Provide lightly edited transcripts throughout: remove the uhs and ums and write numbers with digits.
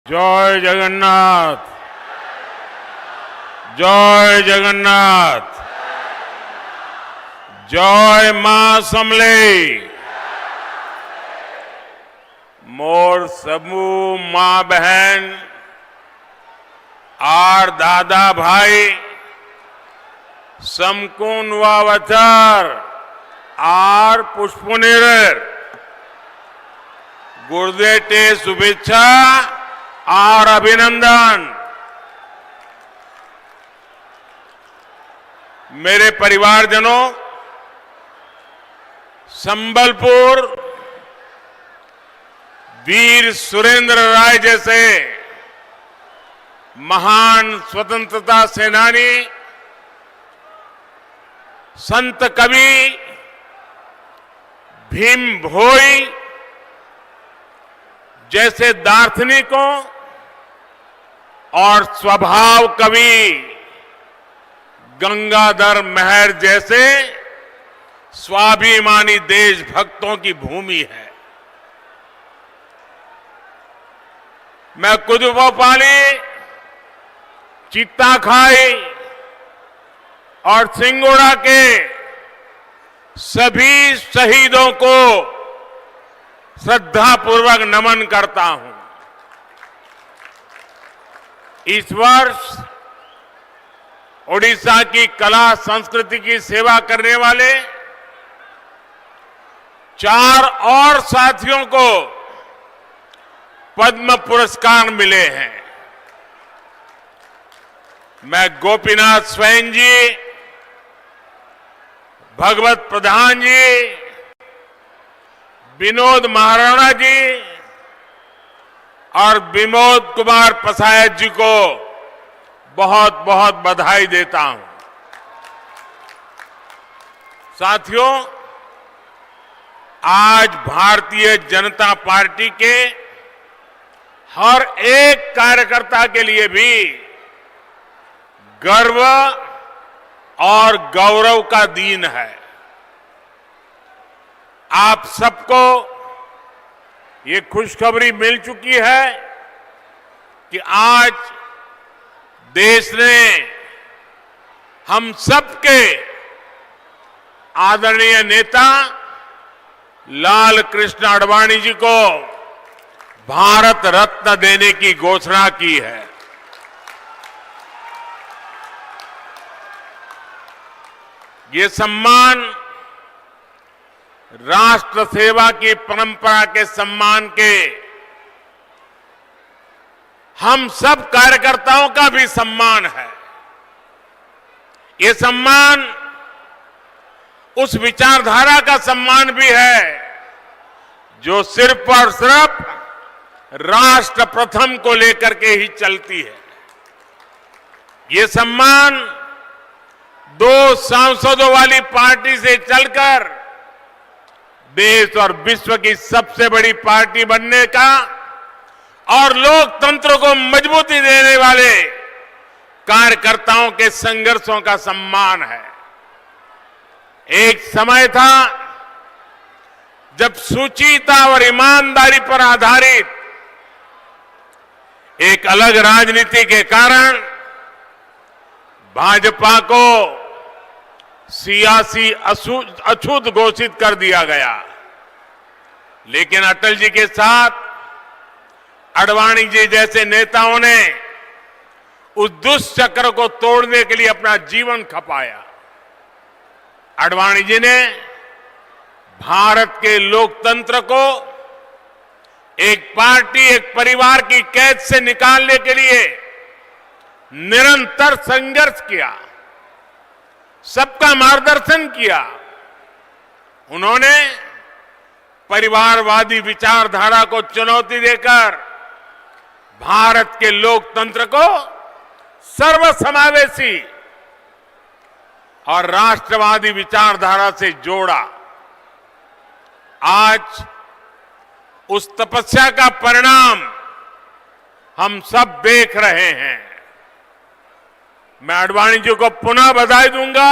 जय जगन्नाथ, जय जगन्नाथ, जय मां समले। मोर समूह मां बहन आर दादा भाई समकून वचर आर पुष्पनेर गुरुदेव शुभेच्छा और अभिनंदन। मेरे परिवारजनों, संबलपुर वीर सुरेंद्र राय जैसे महान स्वतंत्रता सेनानी, संत कवि भीम भोई जैसे दार्शनिकों और स्वभाव कवि गंगाधर मेहर जैसे स्वाभिमानी देशभक्तों की भूमि है। मैं कुदुपोपाली, चित्ताखाई और सिंगोड़ा के सभी शहीदों को श्रद्धापूर्वक नमन करता हूं। इस वर्ष ओडिशा की कला संस्कृति की सेवा करने वाले 4 और साथियों को पद्म पुरस्कार मिले हैं। मैं गोपीनाथ स्वयं जी, भगवत प्रधान जी, विनोद महाराणा जी और विनोद कुमार पसायत जी को बहुत बहुत बधाई देता हूं। साथियों, आज भारतीय जनता पार्टी के हर एक कार्यकर्ता के लिए भी गर्व और गौरव का दिन है। आप सबको ये खुशखबरी मिल चुकी है कि आज देश ने हम सबके आदरणीय नेता लाल कृष्ण आडवाणी जी को भारत रत्न देने की घोषणा की है। ये सम्मान राष्ट्र सेवा की परंपरा के सम्मान के हम सब कार्यकर्ताओं का भी सम्मान है। ये सम्मान उस विचारधारा का सम्मान भी है जो सिर्फ और सिर्फ राष्ट्र प्रथम को लेकर के ही चलती है। ये सम्मान 2 सांसदों वाली पार्टी से चलकर देश और विश्व की सबसे बड़ी पार्टी बनने का और लोकतंत्र को मजबूती देने वाले कार्यकर्ताओं के संघर्षों का सम्मान है। एक समय था जब शुचिता और ईमानदारी पर आधारित एक अलग राजनीति के कारण भाजपा को सियासी अछूत घोषित कर दिया गया। लेकिन अटल जी के साथ आडवाणी जी जैसे नेताओं ने उस दुष्चक्र को तोड़ने के लिए अपना जीवन खपाया। आडवाणी जी ने भारत के लोकतंत्र को एक पार्टी, एक परिवार की कैद से निकालने के लिए निरंतर संघर्ष किया, सबका मार्गदर्शन किया। उन्होंने परिवारवादी विचारधारा को चुनौती देकर भारत के लोकतंत्र को सर्वसमावेशी और राष्ट्रवादी विचारधारा से जोड़ा। आज उस तपस्या का परिणाम हम सब देख रहे हैं। मैं आडवाणी जी को पुनः बधाई दूंगा,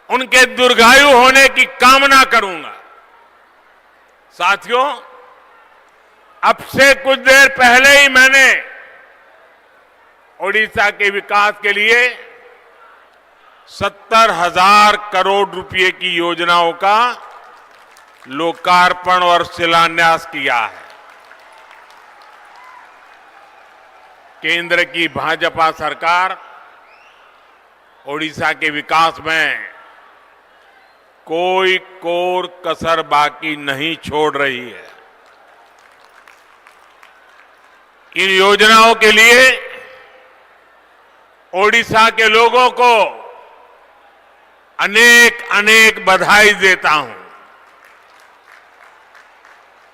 उनके दीर्घायु होने की कामना करूंगा। साथियों, अब से कुछ देर पहले ही मैंने ओडिशा के विकास के लिए 70,000 करोड़ रुपए की योजनाओं का लोकार्पण और शिलान्यास किया है। केंद्र की भाजपा सरकार ओडिशा के विकास में कोई कोर कसर बाकी नहीं छोड़ रही है। इन योजनाओं के लिए ओडिशा के लोगों को अनेक अनेक बधाई देता हूं।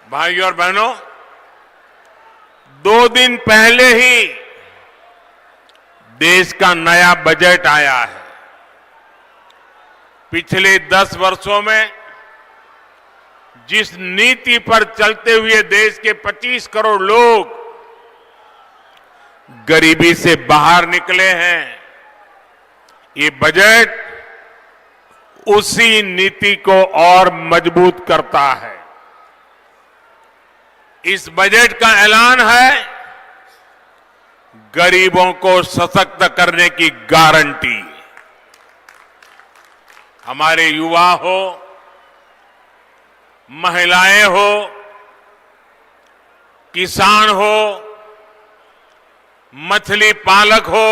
भाइयों और बहनों, 2 दिन पहले ही देश का नया बजट आया है। पिछले 10 वर्षों में जिस नीति पर चलते हुए देश के 25 करोड़ लोग गरीबी से बाहर निकले हैं, ये बजट उसी नीति को और मजबूत करता है। इस बजट का ऐलान है गरीबों को सशक्त करने की गारंटी। हमारे युवा हो, महिलाएं हो, किसान हो, मछली पालक हो,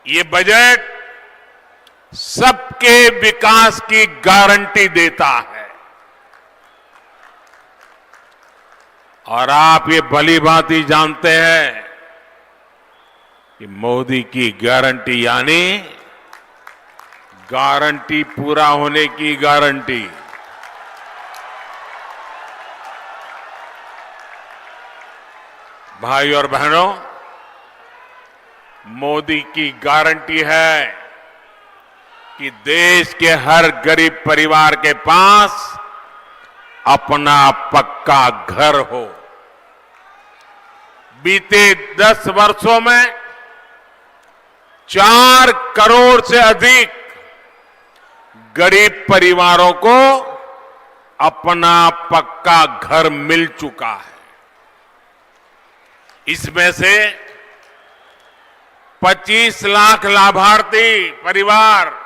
ये बजट सबके विकास की गारंटी देता है। और आप ये भली भांति जानते हैं कि मोदी की गारंटी यानी गारंटी पूरा होने की गारंटी। भाई और बहनों, मोदी की गारंटी है कि देश के हर गरीब परिवार के पास अपना पक्का घर हो। बीते 10 वर्षों में 4 करोड़ से अधिक गरीब परिवारों को अपना पक्का घर मिल चुका है। इसमें से 25 लाख लाभार्थी परिवार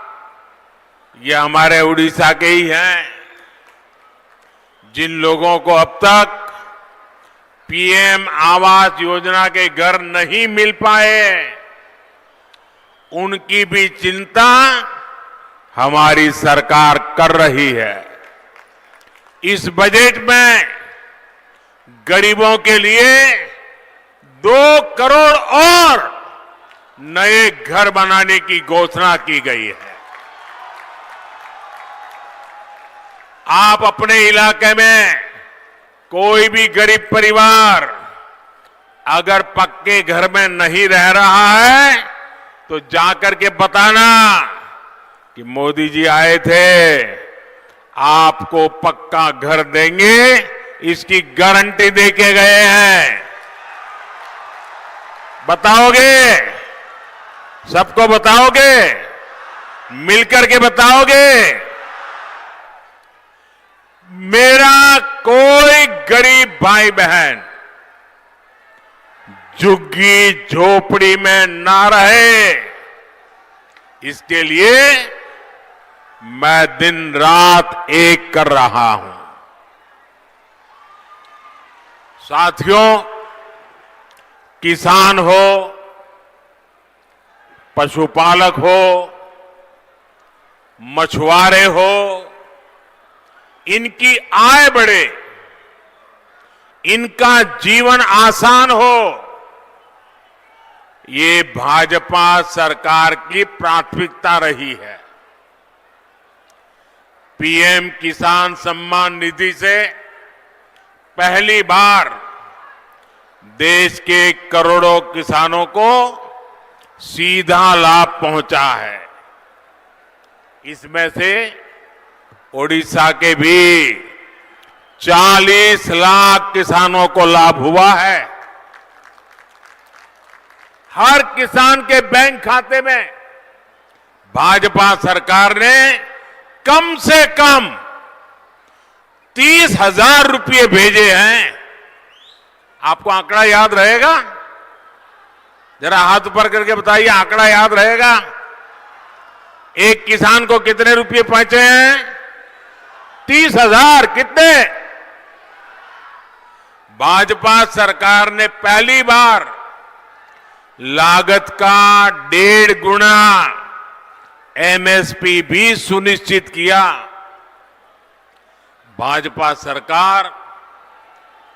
ये हमारे उड़ीसा के ही हैं। जिन लोगों को अब तक पीएम आवास योजना के घर नहीं मिल पाए, उनकी भी चिंता हमारी सरकार कर रही है। इस बजट में गरीबों के लिए 2 करोड़ और नए घर बनाने की घोषणा की गई है। आप अपने इलाके में कोई भी गरीब परिवार अगर पक्के घर में नहीं रह रहा है तो जाकर के बताना कि मोदी जी आए थे, आपको पक्का घर देंगे, इसकी गारंटी देके गए हैं। बताओगे? सबको बताओगे? मिलकर के बताओगे? मेरा कोई गरीब भाई बहन झुग्गी झोपड़ी में ना रहे, इसके लिए मैं दिन रात एक कर रहा हूं। साथियों, किसान हो, पशुपालक हो, मछुआरे हो, इनकी आय बढ़े, इनका जीवन आसान हो, ये भाजपा सरकार की प्राथमिकता रही है। पीएम किसान सम्मान निधि से पहली बार देश के करोड़ों किसानों को सीधा लाभ पहुंचा है। इसमें से ओडिशा के भी 40 लाख किसानों को लाभ हुआ है। हर किसान के बैंक खाते में भाजपा सरकार ने कम से कम 30,000 रुपये भेजे हैं। आपको आंकड़ा याद रहेगा? जरा हाथ ऊपर करके बताइए, आंकड़ा याद रहेगा? एक किसान को कितने रुपए पहुंचे हैं? 30,000। कितने? भाजपा सरकार ने पहली बार लागत का 1.5 गुना एमएसपी भी सुनिश्चित किया। भाजपा सरकार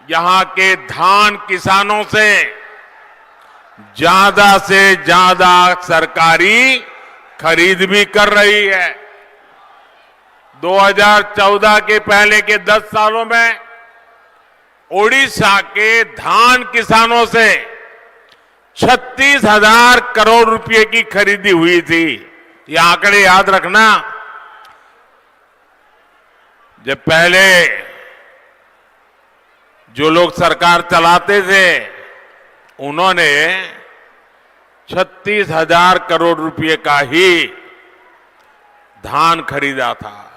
यहां के धान किसानों से ज्यादा सरकारी खरीद भी कर रही है। 2014 के पहले के 10 सालों में ओडिशा के धान किसानों से 36,000 करोड़ रुपए की खरीदी हुई थी। ये आंकड़े याद रखना। जब पहले जो लोग सरकार चलाते थे उन्होंने 36,000 करोड़ रुपए का ही धान खरीदा था,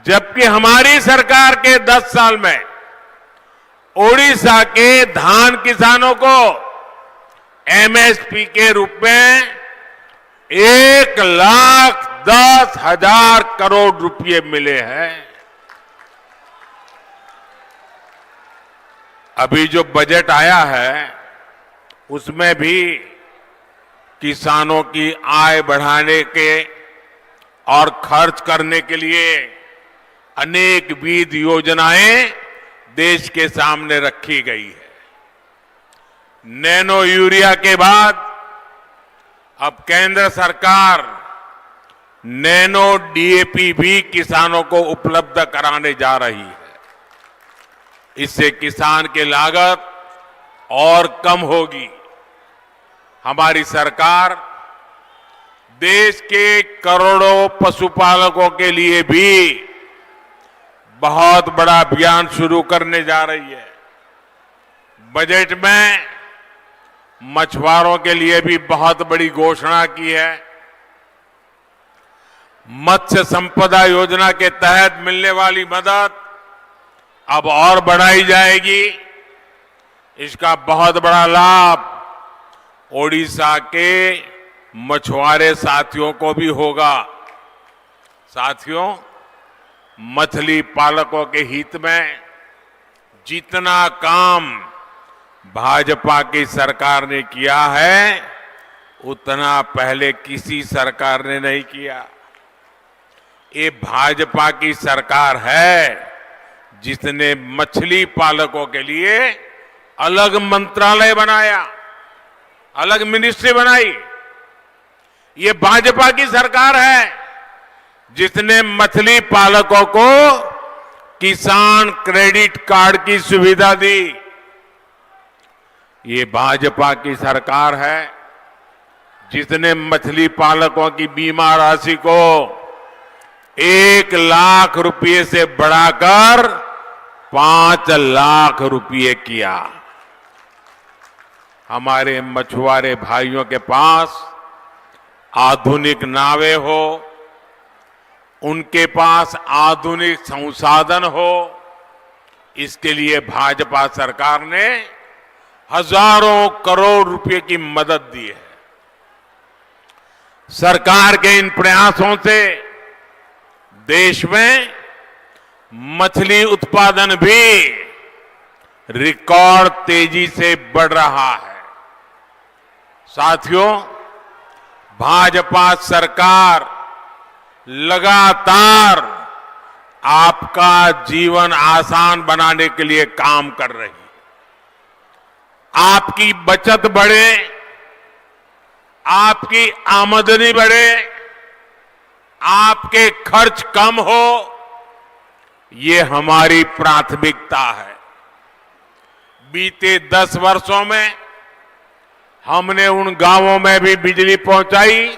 जबकि हमारी सरकार के 10 साल में ओडिशा के धान किसानों को एमएसपी के रूप में 1,10,000 करोड़ रुपए मिले हैं। अभी जो बजट आया है उसमें भी किसानों की आय बढ़ाने के और खर्च करने के लिए अनेक विविध योजनाएं देश के सामने रखी गई है। नैनो यूरिया के बाद अब केंद्र सरकार नैनो डीएपी भी किसानों को उपलब्ध कराने जा रही है। इससे किसान की लागत और कम होगी। हमारी सरकार देश के करोड़ों पशुपालकों के लिए भी बहुत बड़ा अभियान शुरू करने जा रही है। बजट में मछुआरों के लिए भी बहुत बड़ी घोषणा की है। मत्स्य संपदा योजना के तहत मिलने वाली मदद अब और बढ़ाई जाएगी। इसका बहुत बड़ा लाभ ओडिशा के मछुआरे साथियों को भी होगा। साथियों, मछली पालकों के हित में जितना काम भाजपा की सरकार ने किया है उतना पहले किसी सरकार ने नहीं किया। ये भाजपा की सरकार है जिसने मछली पालकों के लिए अलग मंत्रालय बनाया, अलग मिनिस्ट्री बनाई। ये भाजपा की सरकार है जिसने मछली पालकों को किसान क्रेडिट कार्ड की सुविधा दी। ये भाजपा की सरकार है जिसने मछली पालकों की बीमा राशि को 1 लाख रुपए से बढ़ाकर 5 लाख रुपए किया। हमारे मछुआरे भाइयों के पास आधुनिक नावें हो, उनके पास आधुनिक संसाधन हो, इसके लिए भाजपा सरकार ने हजारों करोड़ रुपए की मदद दी है। सरकार के इन प्रयासों से देश में मछली उत्पादन भी रिकॉर्ड तेजी से बढ़ रहा है। साथियों, भाजपा सरकार लगातार आपका जीवन आसान बनाने के लिए काम कर रही है। आपकी बचत बढ़े, आपकी आमदनी बढ़े, आपके खर्च कम हो, ये हमारी प्राथमिकता है। बीते 10 वर्षों में हमने उन गांवों में भी बिजली पहुंचाई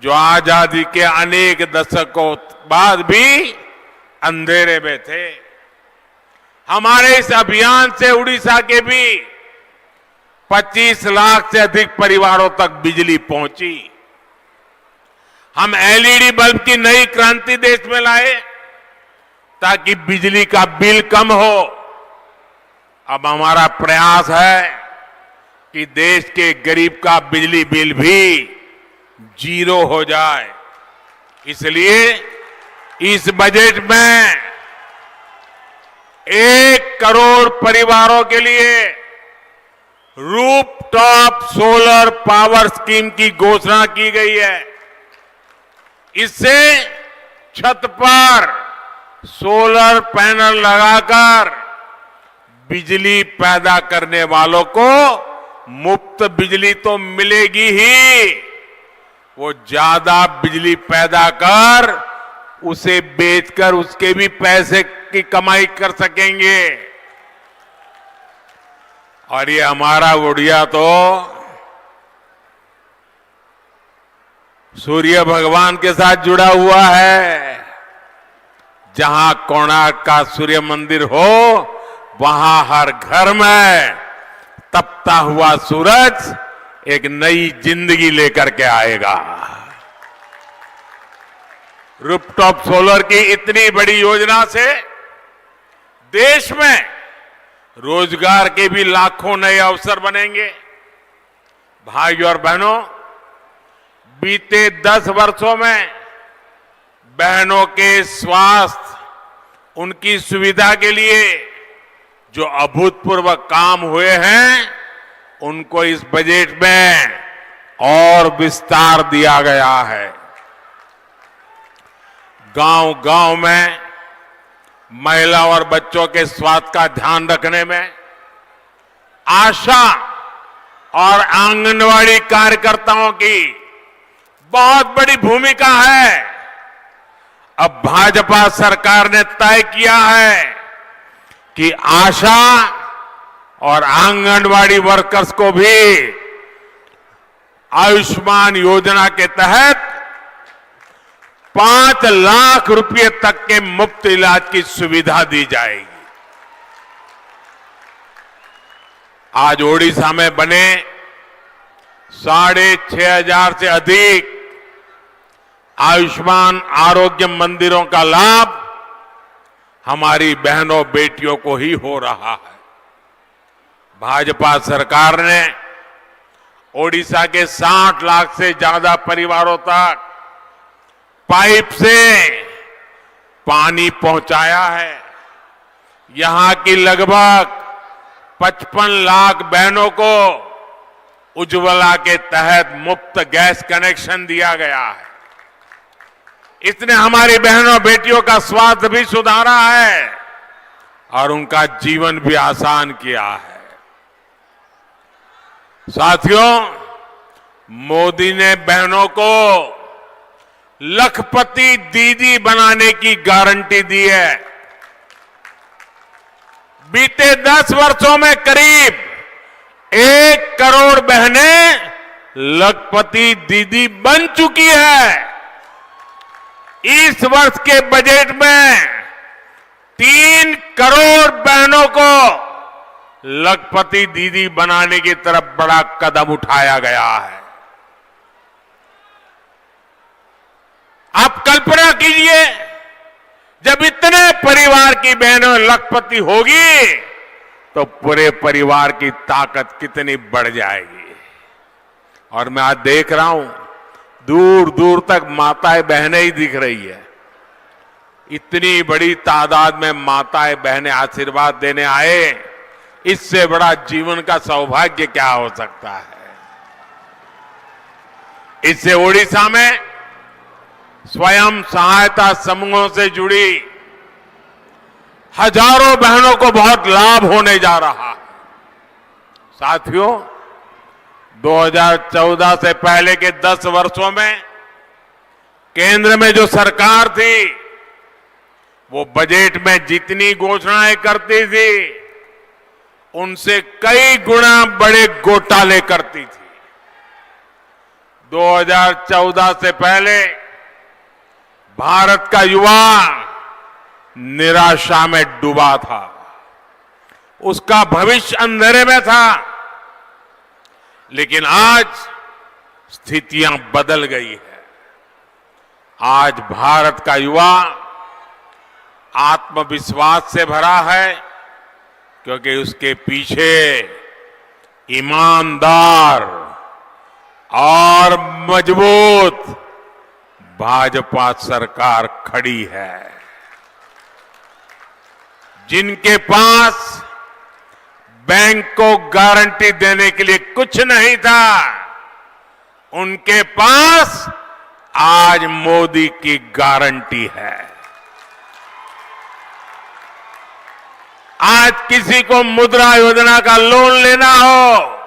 जो आजादी के अनेक दशकों बाद भी अंधेरे में थे। हमारे इस अभियान से उड़ीसा के भी 25 लाख से अधिक परिवारों तक बिजली पहुंची। हम एलईडी बल्ब की नई क्रांति देश में लाए ताकि बिजली का बिल कम हो। अब हमारा प्रयास है कि देश के गरीब का बिजली बिल भी जीरो हो जाए। इसलिए इस बजट में 1 करोड़ परिवारों के लिए रूफटॉप सोलर पावर स्कीम की घोषणा की गई है। इससे छत पर सोलर पैनल लगाकर बिजली पैदा करने वालों को मुफ्त बिजली तो मिलेगी ही, वो ज्यादा बिजली पैदा कर उसे बेचकर उसके भी पैसे की कमाई कर सकेंगे। और ये हमारा गुड़िया तो सूर्य भगवान के साथ जुड़ा हुआ है। जहां कोणार्क का सूर्य मंदिर हो, वहां हर घर में तपता हुआ सूरज एक नई जिंदगी लेकर के आएगा। रूफटॉप सोलर की इतनी बड़ी योजना से देश में रोजगार के भी लाखों नए अवसर बनेंगे। भाइयों और बहनों, बीते 10 वर्षों में बहनों के स्वास्थ्य, उनकी सुविधा के लिए जो अभूतपूर्व काम हुए हैं, उनको इस बजट में और विस्तार दिया गया है। गांव-गांव में महिला और बच्चों के स्वास्थ्य का ध्यान रखने में आशा और आंगनवाड़ी कार्यकर्ताओं की बहुत बड़ी भूमिका है। अब भाजपा सरकार ने तय किया है कि आशा और आंगनवाड़ी वर्कर्स को भी आयुष्मान योजना के तहत 5 लाख रुपए तक के मुफ्त इलाज की सुविधा दी जाएगी। आज ओडिशा में बने 6,500 से अधिक आयुष्मान आरोग्य मंदिरों का लाभ हमारी बहनों बेटियों को ही हो रहा है। भाजपा सरकार ने ओडिशा के 60 लाख से ज्यादा परिवारों तक पाइप से पानी पहुंचाया है। यहां की लगभग 55 लाख बहनों को उज्ज्वला के तहत मुफ्त गैस कनेक्शन दिया गया है। इसने हमारी बहनों बेटियों का स्वास्थ्य भी सुधारा है और उनका जीवन भी आसान किया है। साथियों, मोदी ने बहनों को लखपति दीदी बनाने की गारंटी दी है। बीते 10 वर्षों में करीब 1 करोड़ बहनें लखपति दीदी बन चुकी है। इस वर्ष के बजट में 3 करोड़ बहनों को लखपति दीदी बनाने की तरफ बड़ा कदम उठाया गया है। आप कल्पना कीजिए, जब इतने परिवार की बहनों लखपति होगी तो पूरे परिवार की ताकत कितनी बढ़ जाएगी। और मैं आज देख रहा हूं, दूर दूर तक माताएं बहनें ही दिख रही है। इतनी बड़ी तादाद में माताएं बहनें आशीर्वाद देने आए, इससे बड़ा जीवन का सौभाग्य क्या हो सकता है। इससे ओडिशा में स्वयं सहायता समूहों से जुड़ी हजारों बहनों को बहुत लाभ होने जा रहा है। साथियों, 2014 से पहले के 10 वर्षों में केंद्र में जो सरकार थी, वो बजट में जितनी घोषणाएं करती थी, उनसे कई गुना बड़े घोटाले करती थी। 2014 से पहले भारत का युवा निराशा में डूबा था, उसका भविष्य अंधेरे में था। लेकिन आज स्थितियां बदल गई है। आज भारत का युवा आत्मविश्वास से भरा है, क्योंकि उसके पीछे ईमानदार और मजबूत भाजपा सरकार खड़ी है, जिनके पास बैंक को गारंटी देने के लिए कुछ नहीं था, उनके पास आज मोदी की गारंटी है। आज किसी को मुद्रा योजना का लोन लेना हो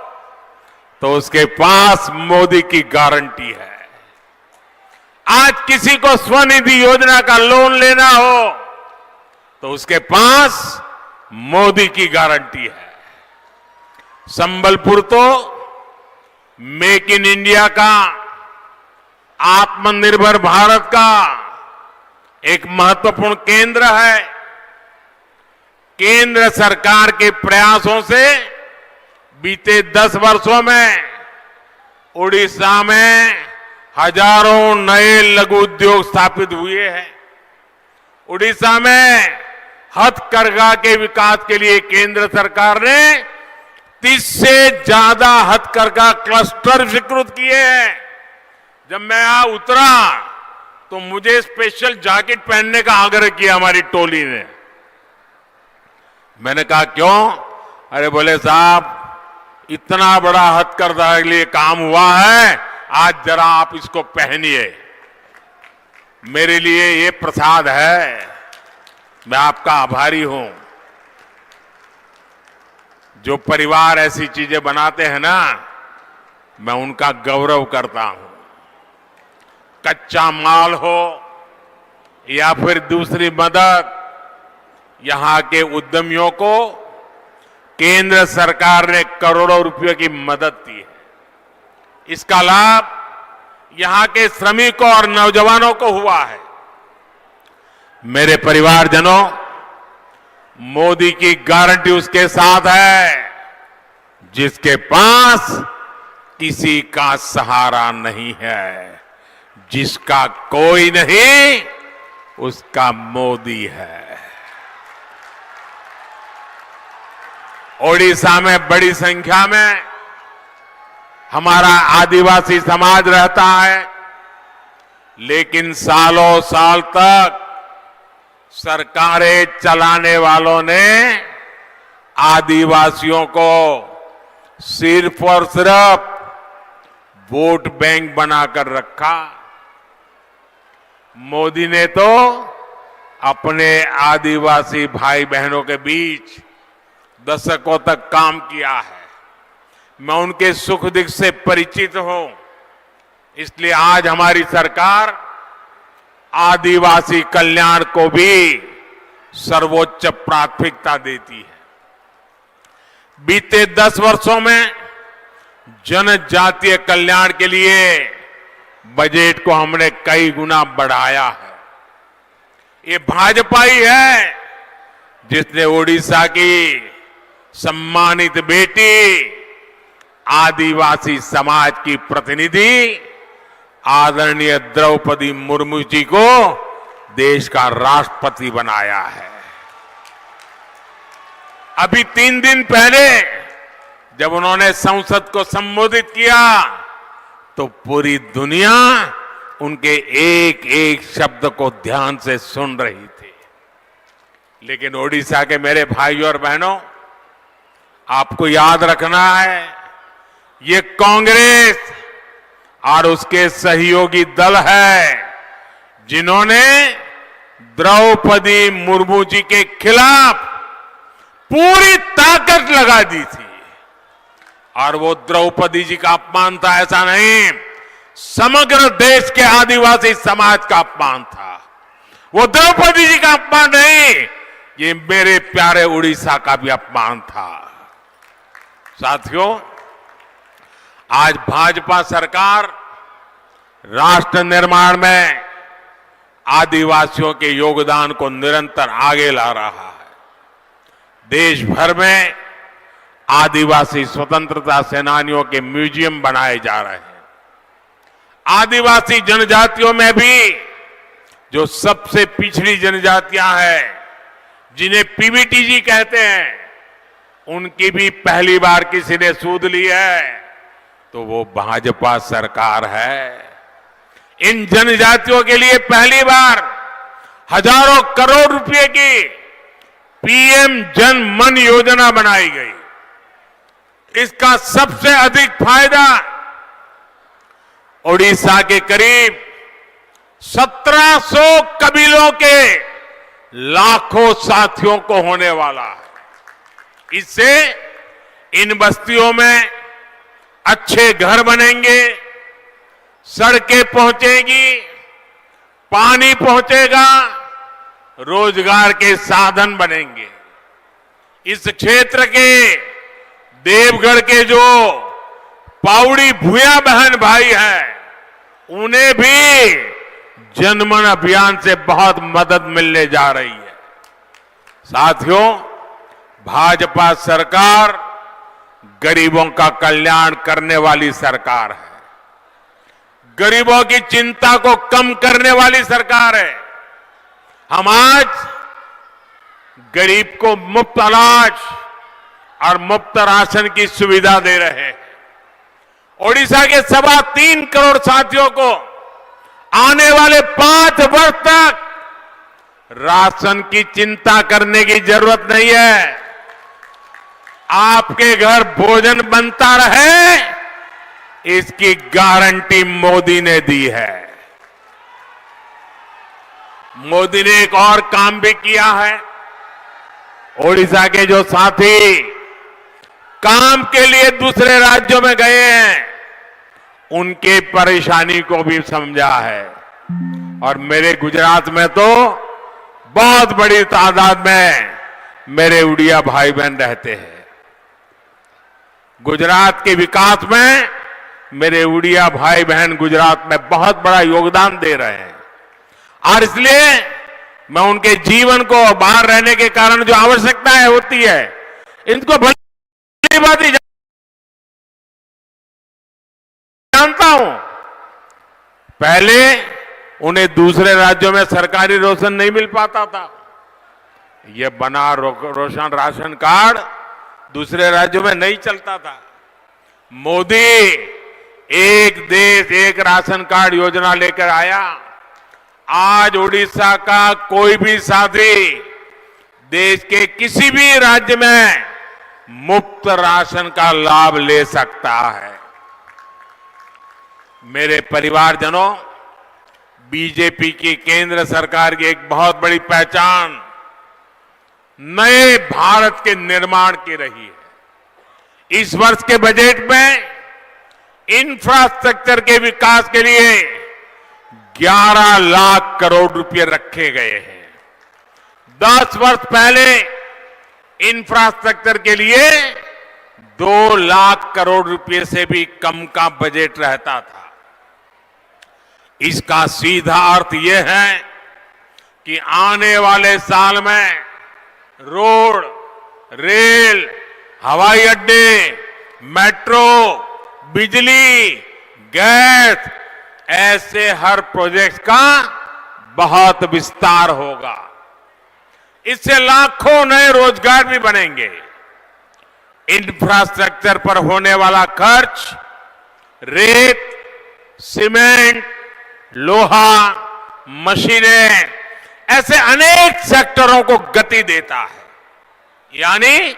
तो उसके पास मोदी की गारंटी है। आज किसी को स्वनिधि योजना का लोन लेना हो तो उसके पास मोदी की गारंटी है। संबलपुर तो मेक इन इंडिया का, आत्मनिर्भर भारत का एक महत्वपूर्ण केंद्र है। केंद्र सरकार के प्रयासों से बीते 10 वर्षों में उड़ीसा में हजारों नए लघु उद्योग स्थापित हुए हैं। उड़ीसा में हथकरघा के विकास के लिए केंद्र सरकार ने 30 से ज्यादा हथकरघा क्लस्टर स्वीकृत किए हैं। जब मैं यहां उतरा तो मुझे स्पेशल जैकेट पहनने का आग्रह किया हमारी टोली ने। मैंने कहा क्यों? अरे बोले साहब, इतना बड़ा हथकरघा के लिए काम हुआ है, आज जरा आप इसको पहनिए। मेरे लिए ये प्रसाद है, मैं आपका आभारी हूं। जो परिवार ऐसी चीजें बनाते हैं ना, मैं उनका गौरव करता हूं। कच्चा माल हो या फिर दूसरी मदद, यहां के उद्यमियों को केंद्र सरकार ने करोड़ों रुपयों की मदद दी है। इसका लाभ यहां के श्रमिकों और नौजवानों को हुआ है। मेरे परिवारजनों, मोदी की गारंटी उसके साथ है जिसके पास किसी का सहारा नहीं है, जिसका कोई नहीं, उसका मोदी है। ओडिशा में बड़ी संख्या में हमारा आदिवासी समाज रहता है, लेकिन सालों साल तक सरकारें चलाने वालों ने आदिवासियों को सिर्फ और सिर्फ वोट बैंक बनाकर रखा। मोदी ने तो अपने आदिवासी भाई बहनों के बीच दशकों तक काम किया है। मैं उनके सुख दुख से परिचित हूं, इसलिए आज हमारी सरकार आदिवासी कल्याण को भी सर्वोच्च प्राथमिकता देती है। बीते 10 वर्षों में जनजातीय कल्याण के लिए बजट को हमने कई गुना बढ़ाया है। ये भाजपा ही है जिसने ओडिशा की सम्मानित बेटी, आदिवासी समाज की प्रतिनिधि आदरणीय द्रौपदी मुर्मू जी को देश का राष्ट्रपति बनाया है। अभी 3 दिन पहले जब उन्होंने संसद को संबोधित किया तो पूरी दुनिया उनके एक एक शब्द को ध्यान से सुन रही थी। लेकिन ओडिशा के मेरे भाइयों और बहनों, आपको याद रखना है, ये कांग्रेस और उसके सहयोगी दल है जिन्होंने द्रौपदी मुर्मू जी के खिलाफ पूरी ताकत लगा दी थी। और वो द्रौपदी जी का अपमान था ऐसा नहीं, समग्र देश के आदिवासी समाज का अपमान था। वो द्रौपदी जी का अपमान नहीं, ये मेरे प्यारे उड़ीसा का भी अपमान था। साथियों, आज भाजपा सरकार राष्ट्र निर्माण में आदिवासियों के योगदान को निरंतर आगे ला रहा है। देश भर में आदिवासी स्वतंत्रता सेनानियों के म्यूजियम बनाए जा रहे हैं। आदिवासी जनजातियों में भी जो सबसे पिछड़ी जनजातियां हैं, जिन्हें पीवीटीजी कहते हैं, उनकी भी पहली बार किसी ने सूद ली है तो वो भाजपा सरकार है। इन जनजातियों के लिए पहली बार हजारों करोड़ रुपए की पीएम जन मन योजना बनाई गई। इसका सबसे अधिक फायदा ओडिशा के करीब 1700 कबीलों के लाखों साथियों को होने वाला है। इससे इन बस्तियों में अच्छे घर बनेंगे, सड़कें पहुंचेगी, पानी पहुंचेगा, रोजगार के साधन बनेंगे। इस क्षेत्र के देवगढ़ के जो पाउड़ी भूया बहन भाई हैं, उन्हें भी जनमन अभियान से बहुत मदद मिलने जा रही है। साथियों, भाजपा सरकार गरीबों का कल्याण करने वाली सरकार है, गरीबों की चिंता को कम करने वाली सरकार है। हम आज गरीब को मुफ्त अनाज और मुफ्त राशन की सुविधा दे रहे हैं। ओडिशा के 3.25 करोड़ साथियों को आने वाले 5 वर्ष तक राशन की चिंता करने की जरूरत नहीं है। आपके घर भोजन बनता रहे, इसकी गारंटी मोदी ने दी है। मोदी ने एक और काम भी किया है। ओडिशा के जो साथी काम के लिए दूसरे राज्यों में गए हैं, उनके परेशानी को भी समझा है। और मेरे गुजरात में तो बहुत बड़ी तादाद में मेरे उड़िया भाई बहन रहते हैं। गुजरात के विकास में मेरे उड़िया भाई बहन गुजरात में बहुत बड़ा योगदान दे रहे हैं। और इसलिए मैं उनके जीवन को बाहर रहने के कारण जो आवश्यकताएं होती है, इनको भली भांति जानता हूं। पहले उन्हें दूसरे राज्यों में सरकारी राशन नहीं मिल पाता था। यह बना रोशन राशन कार्ड दूसरे राज्यों में नहीं चलता था। मोदी एक देश एक राशन कार्ड योजना लेकर आया। आज ओडिशा का कोई भी साथी देश के किसी भी राज्य में मुफ्त राशन का लाभ ले सकता है। मेरे परिवारजनों, बीजेपी की केंद्र सरकार की एक बहुत बड़ी पहचान नए भारत के निर्माण की रही है। इस वर्ष के बजट में इंफ्रास्ट्रक्चर के विकास के लिए 11 लाख करोड़ रुपए रखे गए हैं। 10 वर्ष पहले इंफ्रास्ट्रक्चर के लिए 2 लाख करोड़ रुपए से भी कम का बजट रहता था। इसका सीधा अर्थ यह है कि आने वाले साल में रोड, रेल, हवाई अड्डे, मेट्रो, बिजली, गैस, ऐसे हर प्रोजेक्ट का बहुत विस्तार होगा। इससे लाखों नए रोजगार भी बनेंगे। इंफ्रास्ट्रक्चर पर होने वाला खर्च रेत, सीमेंट, लोहा, मशीनें, ऐसे अनेक सेक्टरों को गति देता है। यानी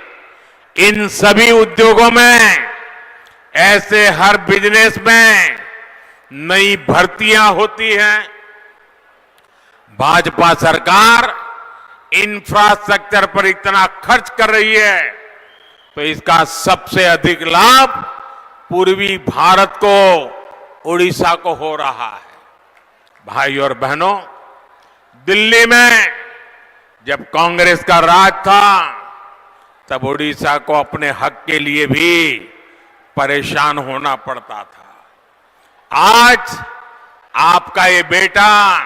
इन सभी उद्योगों में, ऐसे हर बिजनेस में नई भर्तियां होती हैं। भाजपा सरकार इंफ्रास्ट्रक्चर पर इतना खर्च कर रही है, तो इसका सबसे अधिक लाभ पूर्वी भारत को, ओडिशा को हो रहा है। भाई और बहनों, दिल्ली में जब कांग्रेस का राज था, तब ओडिशा को अपने हक के लिए भी परेशान होना पड़ता था। आज आपका ये बेटा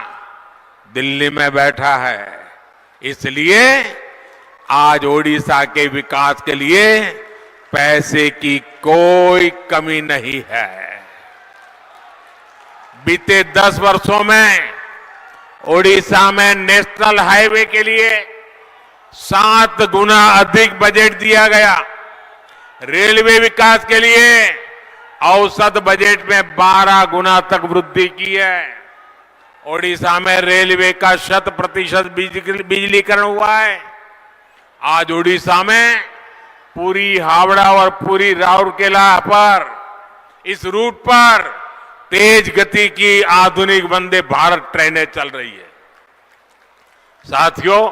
दिल्ली में बैठा है, इसलिए आज ओडिशा के विकास के लिए पैसे की कोई कमी नहीं है। बीते 10 वर्षों में ओडिशा में नेशनल हाईवे के लिए 7 गुना अधिक बजट दिया गया। रेलवे विकास के लिए औसत बजट में 12 गुना तक वृद्धि की है। ओडिशा में रेलवे का 100% बिजलीकरण हुआ है। आज ओडिशा में पूरी हावड़ा और पूरी राउरकेला पर इस रूट पर तेज गति की आधुनिक वंदे भारत ट्रेनें चल रही है। साथियों,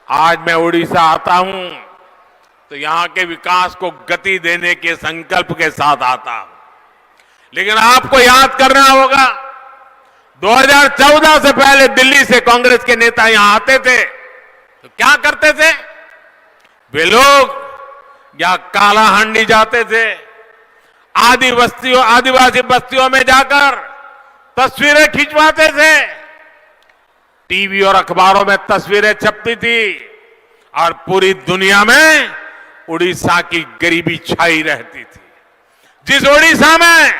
आज मैं ओडिशा आता हूं तो यहां के विकास को गति देने के संकल्प के साथ आता हूं, लेकिन आपको याद करना होगा 2014 से पहले दिल्ली से कांग्रेस के नेता यहां आते थे तो क्या करते थे? वे लोग या कालाहांडी जाते थे, आदिवासी बस्तियों में जाकर तस्वीरें खिंचवाते थे। टीवी और अखबारों में तस्वीरें छपती थी और पूरी दुनिया में उड़ीसा की गरीबी छाई रहती थी। जिस उड़ीसा में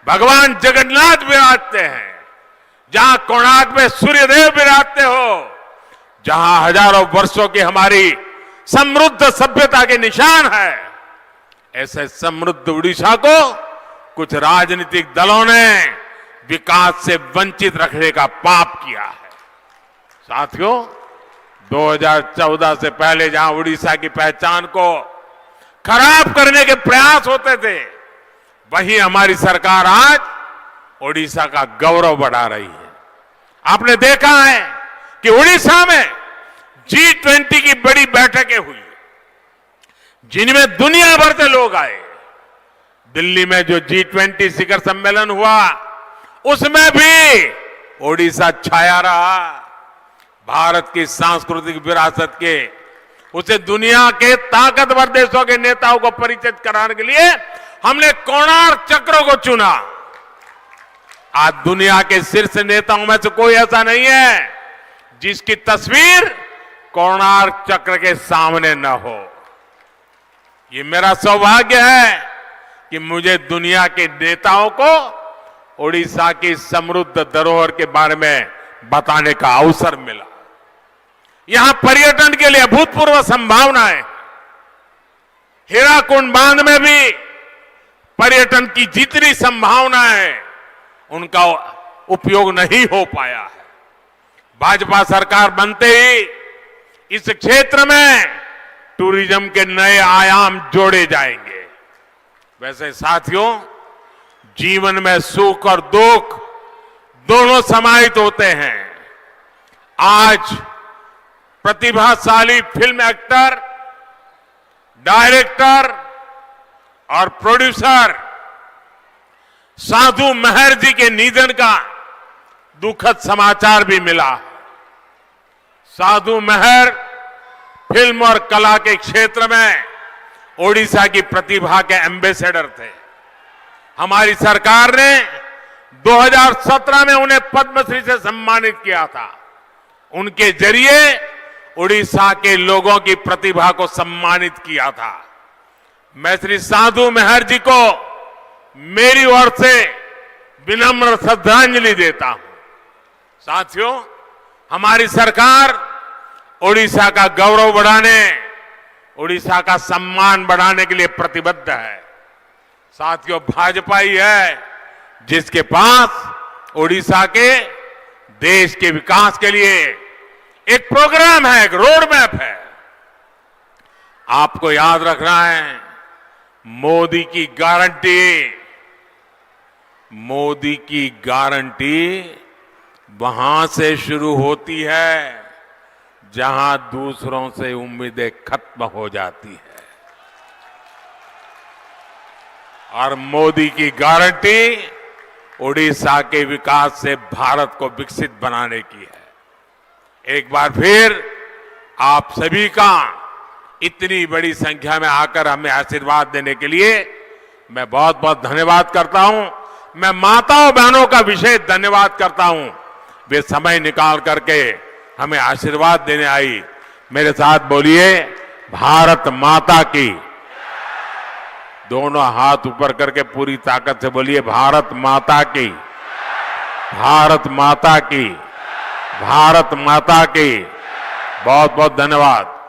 भगवान जगन्नाथ विराजते हैं, जहां कोणार्क में सूर्यदेव विराजते हो, जहां हजारों वर्षों की हमारी समृद्ध सभ्यता के निशान है, ऐसे समृद्ध उड़ीसा को कुछ राजनीतिक दलों ने विकास से वंचित रखने का पाप किया है। साथियों, 2014 से पहले जहां उड़ीसा की पहचान को खराब करने के प्रयास होते थे, वहीं हमारी सरकार आज उड़ीसा का गौरव बढ़ा रही है। आपने देखा है कि उड़ीसा में G20 की बड़ी बैठकें हुई, जिनमें दुनिया भर से लोग आए। दिल्ली में जो G20 शिखर सम्मेलन हुआ, उसमें भी ओडिशा छाया रहा। भारत की सांस्कृतिक विरासत के उसे दुनिया के ताकतवर देशों के नेताओं को परिचित कराने के लिए हमने कोणार्क चक्र को चुना। आज दुनिया के शीर्ष नेताओं में से कोई ऐसा नहीं है जिसकी तस्वीर कोणार्क चक्र के सामने न हो। ये मेरा सौभाग्य है कि मुझे दुनिया के नेताओं को ओडिशा की समृद्ध धरोहर के बारे में बताने का अवसर मिला। यहां पर्यटन के लिए अभूतपूर्व संभावनाएं, हीराकुंड बांध में भी पर्यटन की जितनी संभावनाएं हैं, उनका उपयोग नहीं हो पाया है। भाजपा सरकार बनते ही इस क्षेत्र में टूरिज्म के नए आयाम जोड़े जाएंगे। वैसे साथियों, जीवन में सुख और दुख दोनों समाहित होते हैं। आज प्रतिभाशाली फिल्म एक्टर, डायरेक्टर और प्रोड्यूसर साधु मेहर जी के निधन का दुखद समाचार भी मिला। साधु मेहर फिल्म और कला के क्षेत्र में ओडिशा की प्रतिभा के एम्बेसडर थे। हमारी सरकार ने 2017 में उन्हें पद्मश्री से सम्मानित किया था। उनके जरिए ओडिशा के लोगों की प्रतिभा को सम्मानित किया था। मैं श्री साधु मेहर जी को मेरी ओर से विनम्र श्रद्धांजलि देता हूं। साथियों, हमारी सरकार ओडिशा का गौरव बढ़ाने, ओडिशा का सम्मान बढ़ाने के लिए प्रतिबद्ध है। साथियों, भाजपा ही है जिसके पास ओडिशा के देश के विकास के लिए एक प्रोग्राम है, एक रोड मैप है। आपको याद रखना है, मोदी की गारंटी वहां से शुरू होती है जहां दूसरों से उम्मीदें खत्म हो जाती है, और मोदी की गारंटी ओडिशा के विकास से भारत को विकसित बनाने की है। एक बार फिर आप सभी का इतनी बड़ी संख्या में आकर हमें आशीर्वाद देने के लिए मैं बहुत बहुत धन्यवाद करता हूं। मैं माताओं बहनों का विशेष धन्यवाद करता हूं, वे समय निकाल करके हमें आशीर्वाद देने आई। मेरे साथ बोलिए, भारत माता की। दोनों हाथ ऊपर करके पूरी ताकत से बोलिए, भारत माता की, भारत माता की, भारत माता की, बहुत बहुत धन्यवाद।